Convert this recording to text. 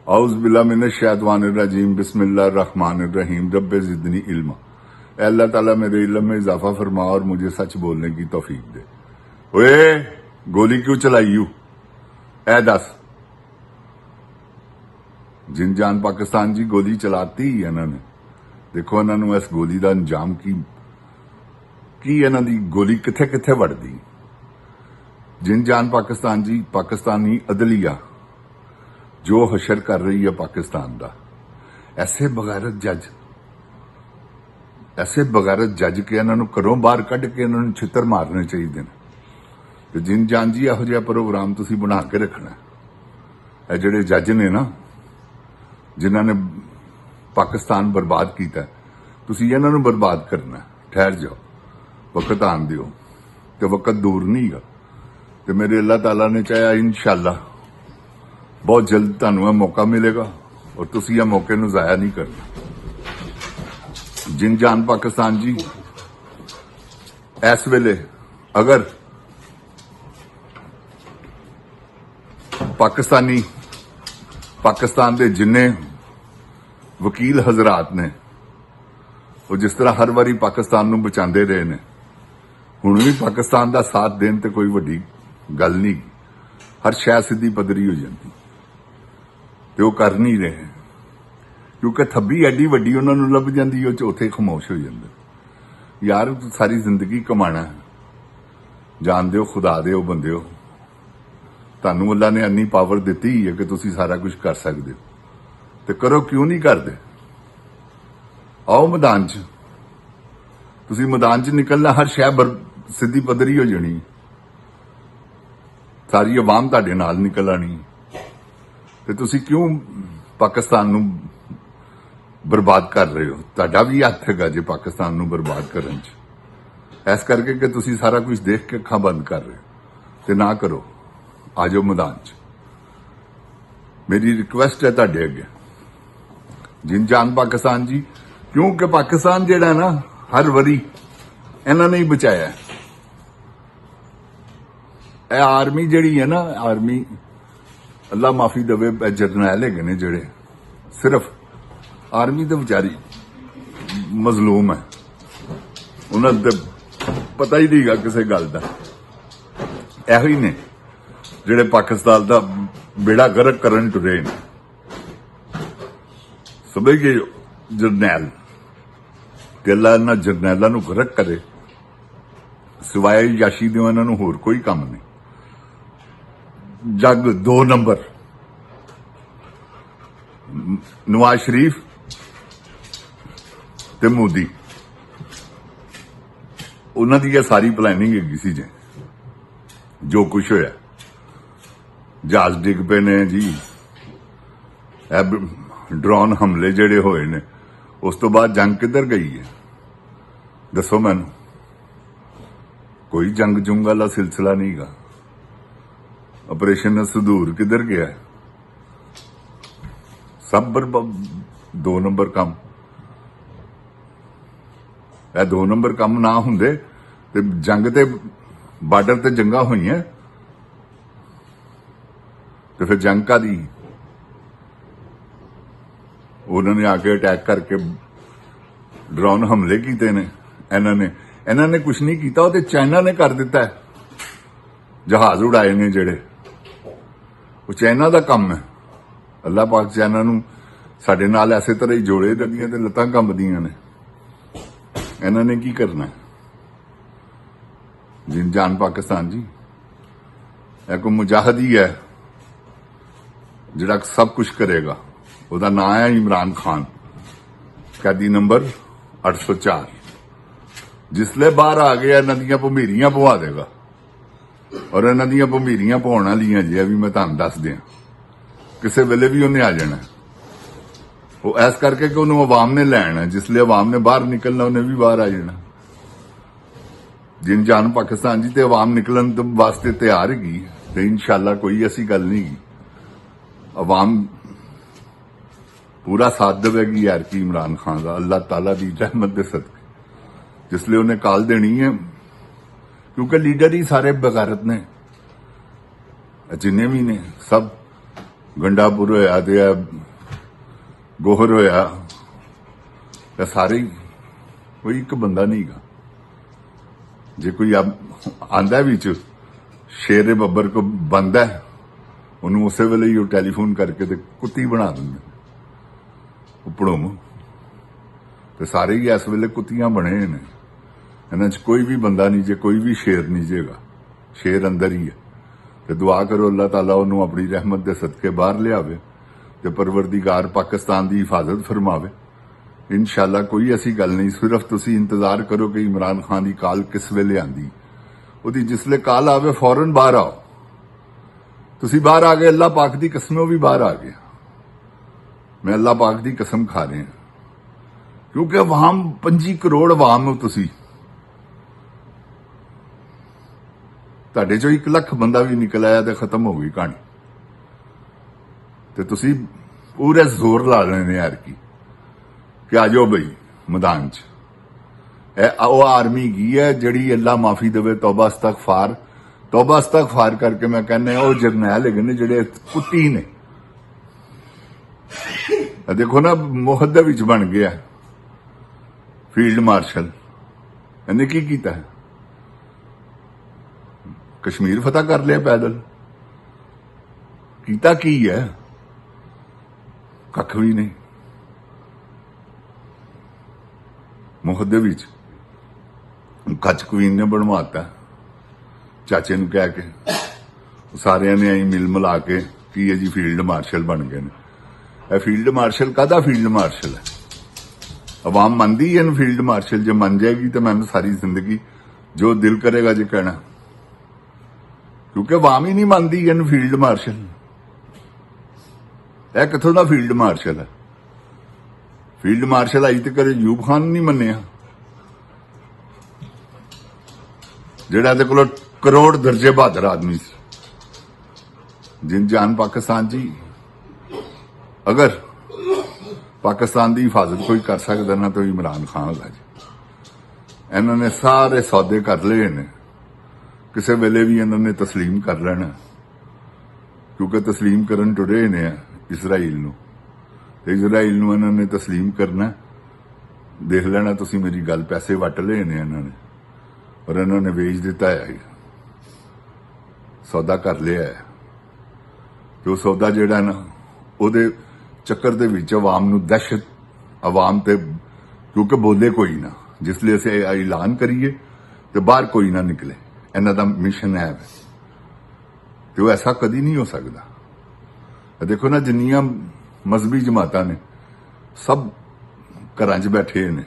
औज़ बिल्लाहि मिनश शैतानिर रजीम बिस्मिल्लाहिर रहमानिर रहीम रब्बे ज़िदनी इल्मा। अल्लाह ताला मेरे इल्म में इजाफा फरमा और मुझे सच बोलने की तौफीक दे। ओए गोली क्यों चलाई यू? ए दस जिन जान पाकिस्तान जी गोली चलाती ही इन्होंने। देखो इन्होंने इस गोली का अंजाम की इन्हों की गोली किथे किथे वड़दी। जिन जान पाकिस्तान जी पाकिस्तानी अदलिया जो हशर कर रही है पाकिस्तान का, ऐसे बगैरत जज के इन्हों घरों बाहर कढ़ के इन्होंने छित्र मारने चाहिए। तो जिन जान जी यहो जिहा प्रोग्राम तुसीं बना के रखना। है जिहड़े जज ने ना जिन्हां ने पाकिस्तान बर्बाद किया, तुसीं इन्हां नूं बर्बाद करना। ठहर जाओ, वक्त आन दिओ, तो वक्त दूर नहीं गा। तो मेरे अल्लाह ताला ने चाहा इंशाअल्लाह बहुत जल्द तुहानूं यह मौका मिलेगा और तुसीं यह मौके नूं जाया नहीं करना। जिन जान पाकिस्तान जी इस वेले अगर पाकिस्तान के जिन्ने वकील हजरात ने वो जिस तरह हर बारी पाकिस्तान नूं बचाते रहे ने, हुण भी पाकिस्तान का साथ देन ते कोई वड्डी गल नहीं। हर शय सीधी पदरी हो जाती, तो वो कर नहीं रहे क्योंकि थब्बी एडी वड्डी उन्होंने लभ जाती, वो चौथे खामोश हो जाते। यार सारी जिंदगी कमाना है, जान दो खुदा दे बंदे हो। तुहानूं अल्लाह ने इन्नी पावर दी ही है कि तुसीं सारा कुछ कर सकते हो, तो करो क्यों नहीं करते? आओ मैदान च, तुसीं मैदान च निकलना, हर शय सीधी पदरी हो जानी, सारी अवाम तुहाडे नाल निकल आनी। तो तुसीं क्यों पाकिस्तान नूं बर्बाद कर रहे हो? तुहाडा भी हत्थ हैगा जे पाकिस्तान नूं बर्बाद करन च, इस करके कि तुसीं सारा कुछ देख के अखां बंद कर रहे हो। तो ना करो, आ जाओ मैदान च। मेरी रिक्वेस्ट है तुहाडे अगे, जिन जान पाकिस्तान जी, क्योंकि पाकिस्तान जिहड़ा ना हर वरी इन्हां ने ही बचाया है। आर्मी जिहड़ी है ना, आर्मी अल्लाह माफी देवे, जरनैल है ने जिहड़े, सिर्फ आर्मी तो बेचारी मजलूम है, उन्हें तो पता ही नहीं गा किसी गल का। इहो ही ने जिहड़े पाकिस्तान का बेड़ा गर्क करन टुरे ने। समझ गए जरनैल? ते अल्लाह इन्हां जरनैलां नूं गर्क करे, सिवाय याशी दे इन्हां नूं होर कोई काम नहीं। जग 2 नंबर नवाज शरीफ ते मोदी, उन्हां दी यह सारी प्लैनिंग हैगी सी जे जो कुछ होया। जहाज डिग पे ने जी, ड्रोन हमले जिहड़े होए ने, उस तो बाद जंग किधर गई है? दसो मैनू। कोई जंग जुंग वाला सिलसिला नहीं गा। ऑपरेशन सुधूर किधर गया है? सब 2 नंबर काम। यह 2 नंबर काम ना हुंदे ते जंग ते बार्डर ते जंगा हुई है, तो फिर जंग का दी? उन्होंने आके अटैक करके ड्रोन हमले किए ने। इन्हों ने कुछ नहीं किया, तो चाइना ने कर दिता है। जहाज उड़ाए ने जिहड़े, वो चाइना का काम है। अल्लाह पाक चाइना नूं साडे नाल इसे तरह ही जोड़े, जदियां ते लत्तां कंबदियां ने। इन्होंने की करना है? जिन जान पाकिस्तान जी, एक मुजाहिद ही है जिहड़ा सब कुछ करेगा। उसका नाम है इमरान खान, कैदी नंबर 804। जिसले बाहर आ गया इन्हां दियां भमीरियां पवा देगा, और इन्हां दियां भमीरियां पवाउण वालियां जे भी मैं तुहानूं दस दियां, किसी वेले भी उन्हें आ जाना। वो ऐस करके कि उन्होंने अवाम ने लैना, जिसले अवाम ने बाहर निकलना उन्हें भी बाहर आ जाना। जिन जान पाकिस्तान जी ते अवाम निकलन वास्ते तैयार हैगी, तो इंशाअल्लाह कोई ऐसी गल नहीं गी। अवाम पूरा साथ देगी यार की इमरान खान का, अल्लाह ताला की रहमत दे सदके। जिसले उन्हें कॉल देनी है, क्योंकि लीडर ही सारे बगैरत ने, जिन्हें भी ने सब ਗੰਡਾਪੁਰ ਹੋਇਆ ਤੇ ਗੋਹਰ ਹੋਇਆ, ਇਹ ਸਾਰੇ ਹੀ ਕੋਈ ਇੱਕ ਬੰਦਾ ਨਹੀਂ ਗਾ। ਜੇ ਕੋਈ ਆਂਦਾ ਵਿੱਚ ਸ਼ੇਰੇ ਬੱਬਰ ਕੋ ਬੰਦਾ ਹੈ, ਉਹਨੂੰ ਉਸੇ ਵੇਲੇ ਹੀ ਉਹ ਟੈਲੀਫੋਨ ਕਰਕੇ ਤੇ ਕੁੱਤੀ ਬਣਾ ਦਿੰਦੇ ਉਪੜੋਂ। ਤੇ ਸਾਰੇ ਹੀ ਇਸ ਵੇਲੇ ਕੁੱਤੀਆਂ ਬਣੇ ਨੇ। ਇਹਨਾਂ 'ਚ ਕੋਈ ਵੀ ਬੰਦਾ ਨਹੀਂ ਜੇ, ਕੋਈ ਵੀ ਸ਼ੇਰ ਨਹੀਂ ਜੇਗਾ। ਸ਼ੇਰ ਅੰਦਰ ਹੀ ਹੈ। ਤੇ ਦੁਆ ਕਰੋ ਅੱਲਾਹ ਤਾਲਾ ਉਹਨੂੰ ਆਪਣੀ ਰਹਿਮਤ ਦੇ ਸਦਕੇ ਬਾਹਰ ਲਿਆਵੇ ਤੇ ਪਰਵਰਦੀਗਾਰ ਪਾਕਿਸਤਾਨ ਦੀ ਹਿਫਾਜ਼ਤ ਫਰਮਾਵੇ। ਇਨਸ਼ਾਅੱਲਾ ਕੋਈ ਐਸੀ ਗੱਲ ਨਹੀਂ। ਸਿਰਫ ਤੁਸੀਂ ਇੰਤਜ਼ਾਰ ਕਰੋ ਕਿ ਇਮਰਾਨ ਖਾਨ ਦੀ ਕਾਲ ਕਿਸ ਵੇਲੇ ਆਂਦੀ। ਉਹਦੀ ਜਿਸਲੇ ਕਾਲ ਆਵੇ ਫੌਰਨ ਬਾਹਰ ਆਓ। ਤੁਸੀਂ ਬਾਹਰ ਆ ਗਏ, ਅੱਲਾਹ ਪਾਕ ਦੀ ਕਸਮ ਉਹ ਵੀ ਬਾਹਰ ਆ ਗਿਆ। ਮੈਂ ਅੱਲਾਹ ਪਾਕ ਦੀ ਕਸਮ ਖਾ ਰਿਹਾ, ਕਿਉਂਕਿ ਆਵਾਮ 25 ਕਰੋੜ ਆਵਾਮ ਹੋ ਤੁਸੀਂ। ਤੁਹਾਡੇ ਚੋਂ 1 ਲੱਖ ਬੰਦਾ ਵੀ ਨਿਕਲ ਆਇਆ ਤੇ ਖਤਮ ਹੋ ਗਈ ਕਹਾਣੀ। ਤੇ ਤੁਸੀਂ ਪੂਰੇ ਜ਼ੋਰ ਲਾ ਰਹੇ ਨੇ ਯਾਰ ਕਿ ਆ ਜਾਓ ਬਈ ਮੈਦਾਨ 'ਚ। ਇਹ ਉਹ ਆਰਮੀ ਗਈ ਹੈ ਜਿਹੜੀ ਅੱਲਾ ਮਾਫੀ ਦੇਵੇ, ਤੌਬਾ ਇਸਤਗਫਾਰ ਕਰਕੇ ਮੈਂ ਕਹਿੰਦਾ ਉਹ ਜਰਨੈਲ ਹੈਗੇ ਨੇ ਜਿਹੜੇ ਕੁੱਤੀ ਨੇ। ਦੇਖੋ ਨਾ ਮੁਹੱਦੇ ਵਿੱਚ ਬਣ ਗਿਆ ਫੀਲਡ ਮਾਰਸ਼ਲ। ਇਹਨੇ ਕੀ ਕੀਤਾ? ਕਸ਼ਮੀਰ ਫਤਹ ਕਰ ਲਿਆ ਪੈਦਲ। ਕੀਤਾ ਕੀ ਹੈ? ਕੱਖ ਵੀ ਨਹੀਂ। ਮੁਹੱਦੇ ਵਿੱਚ ਕੱਚ ਕੁਈਨ ਨੇ ਬਣਵਾਤਾ ਚਾਚੇ ਨੂੰ ਕਹਿ ਕੇ। ਸਾਰਿਆਂ ਨੇ ਆਈ ਮਿਲ ਮਿਲਾ ਕੇ ਕੀ ਹੈ ਜੀ ਫੀਲਡ ਮਾਰਸ਼ਲ ਬਣ ਗਏ ਨੇ। ਇਹ ਫੀਲਡ ਮਾਰਸ਼ਲ ਕਾਹਦਾ ਫੀਲਡ ਮਾਰਸ਼ਲ ਹੈ? ਆਵਾਮ ਮੰਨਦੀ ਹੈ ਇਹਨੂੰ ਫੀਲਡ ਮਾਰਸ਼ਲ। ਜੇ ਮੰਨ ਜਾਏਗੀ ਤਾਂ ਮੈਨੂੰ ਸਾਰੀ ਜ਼ਿੰਦਗੀ ਜੋ ਦਿਲ ਕਰੇਗਾ ਜੇ ਕਹਿਣਾ, ਕਿਉਂਕਿ ਆਵਾਮ ਹੀ ਨਹੀਂ ਮੰਨਦੀ ਇਹਨੂੰ ਫੀਲਡ ਮਾਰਸ਼ਲ। ਇਹ ਕਿੱਥੋਂ ਦਾ ਫੀਲਡ ਮਾਰਸ਼ਲ ਹੈ? ਫੀਲਡ ਮਾਰਸ਼ਲ ਅਜੇ ਤੱਕ ਅਯੂਬ ਖਾਨ ਨਹੀਂ ਮੰਨਿਆ, ਜਿਹੜਾ ਇਹਦੇ ਕੋਲ ਕਰੋੜ ਦਰਜੇ ਬਹਾਦਰ ਆਦਮੀ ਸੀ। ਜਿਨ ਜਾਨ ਪਾਕਿਸਤਾਨ ਜੀ, ਅਗਰ ਪਾਕਿਸਤਾਨ ਦੀ ਹਿਫਾਜ਼ਤ ਕੋਈ ਕਰ ਸਕਦਾ ਨਾ ਤਾਂ ਇਮਰਾਨ ਖਾਨ ਹੈਗਾ ਜੀ। ਇਹਨਾਂ ਨੇ ਸਾਰੇ ਸੌਦੇ ਕਰ ਲਏ ਨੇ, ਕਿਸੇ ਵੇਲੇ ਵੀ ਇਹਨਾਂ ਨੇ ਤਸਲੀਮ ਕਰ ਲੈਣਾ, ਕਿਉਂਕਿ ਤਸਲੀਮ ਕਰਨ ਟੁਰੇ ਨੇ ਇਜ਼ਰਾਈਲ ਨੂੰ। ਤੇ ਇਜ਼ਰਾਈਲ ਨੂੰ ਇਹਨਾਂ ਨੇ ਤਸਲੀਮ ਕਰਨਾ। ਦੇਖ ਲੈਣਾ ਤੁਸੀਂ ਮੇਰੀ ਗੱਲ, ਪੈਸੇ ਵੱਟ ਲਏ ਨੇ ਇਹਨਾਂ ਨੇ ਔਰ ਇਹਨਾਂ ਨੇ ਵੇਚ ਦਿੱਤਾ ਹੈ, ਸੌਦਾ ਕਰ ਲਿਆ ਹੈ। ਤੇ ਉਹ ਸੌਦਾ ਜਿਹੜਾ ਨਾ ਉਹਦੇ ਚੱਕਰ ਦੇ ਵਿੱਚ ਆਵਾਮ ਨੂੰ ਦਹਿਸ਼ਤ, ਆਵਾਮ ਤੇ ਕਿਉਂਕਿ ਬੋਲੇ ਕੋਈ ਨਾ, ਜਿਸ ਲਈ ਅਸੀਂ ਐਲਾਨ ਕਰੀਏ ਤੇ ਬਾਹਰ ਕੋਈ ਨਾ ਨਿਕਲੇ। ਇਹਨਾਂ ਦਾ ਮਿਸ਼ਨ ਹੈ ਤੇ ਉਹ ਐਸਾ ਕਦੀ ਨਹੀਂ ਹੋ ਸਕਦਾ। ਦੇਖੋ ਨਾ ਜਿੰਨੀਆਂ ਮਜ਼ਹਬੀ ਜਮਾਤਾਂ ਨੇ ਸਭ ਘਰਾਂ 'ਚ ਬੈਠੇ ਨੇ,